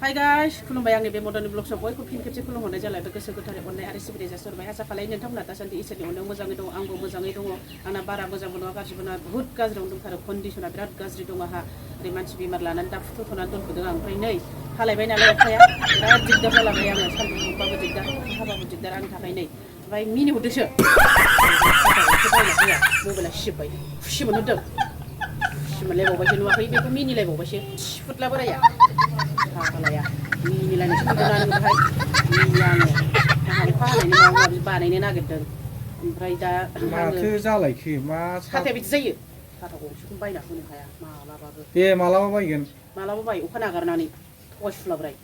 Hi guys, खुलुमबाय आंनि बे मदननि ब्लग शप बयखौ फिन खेबसे खुलुमहरनाय जालायबाय गोसो गोथारै अननाय आरो सिबिनाय जासिहरबाय आसा खालामो नोंथांमोना दासान्दि इसोरनि अननायाव मोजाङै दङ आंबो मोजाङै दङ आंना बारा मोजांबो नङा गाज्रिबो नङा बुहुत गाज्रियावनो दंथारो कन्डिशना बिराद गाज्रि दङ आंहा ओरै मानसि बेमार लानानै दा फुथ'नानै दोनथ'दों आं ओमफ्राय नै हालायबाय नालाय अखाया बिराद दिगदार जालांबाय आङो सान्दुं दुंबाबो दिगदार अखा हाबाबो दिगदार आंनि थाखाय नै ओमफ्राय मिनिहरदोसो मबाइला सिजोब्बाय खुसि मोनहरदों खुसि मोनलायबावबायसो नुवाखै बेखौ मिनिलायबावबायसो थिफुदला बोराया फाग्लाया मिनिलायनोसो मोनदों आङो बेहाय मिनिया आङो आंहा अखा हानायनि माबा माबि बानायनो नागिरदों ओमफ्राय दा माथो जालायखो मा साथाया बिदि जायो साथा गंसेखौनो बायना होनो हाया मालाबाबो दे मालाबा बायगोन मालाबा बाय अखा नागारनानै थगायसुलाब्राय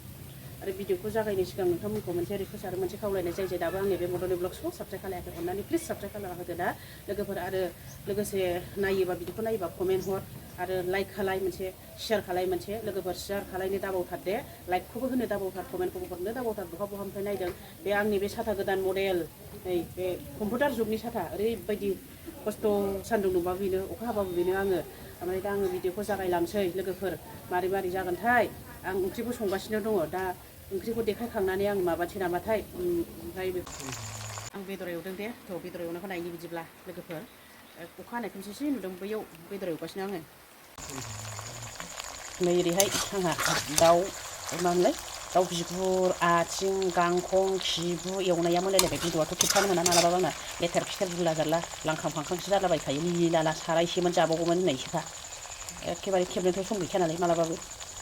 आरो भिडिअखौ जागायनायनि सिगां नोंथांमोनखौ मोनसे रिक्वेस्ट आरो मोनसे खावलायनाय जाय जाय दाबो आंनि बे मदननि ब्लगसखौ साबस्क्राइब खालायाखै अननानै प्लिज साबस्क्राइब खालामना होदो दा लोगोफोर आरो लोगोसे नायोबा भिडिअखौ नायोबा कमेन्ट हर आरो लाइक खालाय मोनसे शेयार खालाय मोनसे लोगोफोर शेयार खालायनो दाबावथार दे लाइकखौबो होनो दाबावथार कमेन्टखौबो हरनो दाबावथार बहा बहानिफ्राय नायदों बे आंनि बे साथा गोदान मडेल नै बे कम्पिउटार जुगनि साथा ओरैबायदि खस्थ' सान्दुं दुंबाबो बेनो अखा हाबाबो बेनो आङो ओमफ्राय दा आङो भिडिअखौ जागायलांसै लोगोफोर मारै मारै जागोनथाय आं ओंख्रिबो संगासिनो दङ दा ओंख्रिखौ देखायखांनानै आं माबानोसै नामाथाय ओमफ्राय आं बेदर एवदों दे थ' बेदर एवनायखौ नायनि बिदिब्ला लोगोफोर अखा हानाय खोमसेसो नुदों बैयाव बेदर एवगासिनो आङो नै ओरैहाय आंहा दाउ मामोनलाय दाउ बिगुर आथिं गांखं खिबु एवनाया मोनलायलायबाय भिडिअआथ' खेबखानो मोना मालाबाबो आंना लेथेर फिथेर बुरला जारला लांखां फांखांसो जालाबायखायो लिलि लाला सारायसेमोन जाबावगौमोन होननायसोखा एखेबारे खेबनोथ' सम गैखाया नालाय मालाबाबो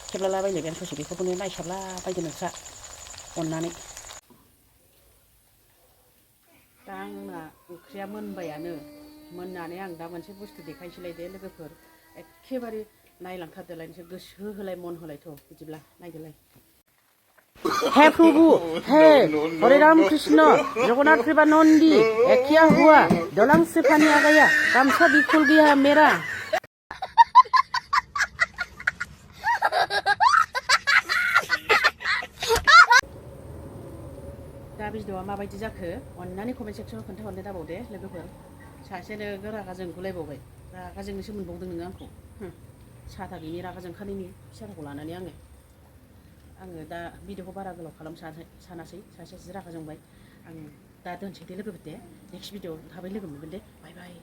खेबलाला बायलायबाय आं ससे बेखौनो नायसाबला बायदो नोंस्रा अननानै दा आंना ओंख्रिया मोनबायानो मोननानै आं दा मोनसे बुस्थु देखायसैलाय दे लोगोफोर एखेबारे नायलांथारदोलाय नोंसोर गोसो होलाय मन होलायथ' बिदिब्ला नायदोलाय हे प्रभु हे हरे राम कृष्ण जगन्नाथ कृपानंदी क्या हुआ दलंग से पानी आ गया गामछा भी खुल गया है मेरा दा भिडिअआ माबायदि जाखो अननानै कमेन्ट सेक्सनाव खोन्थाहरनो दाबावदे लोगोफोर सासेनो रागा जोंगुलायबावबाय रागा जोंनोसो मोनबावदों नोङो आंखौ साथा गैयिनि रागा जोंखानायनि साथाखौ लानानै आङो दा भिडिअखौ बारा गोलाव सानासै सासे रागा जोंबाय आं दा दोनसै दे लोगोफोर दे नेक्स्ट भिडिअ थाबै लोगो मोनगोन दे बाय बाय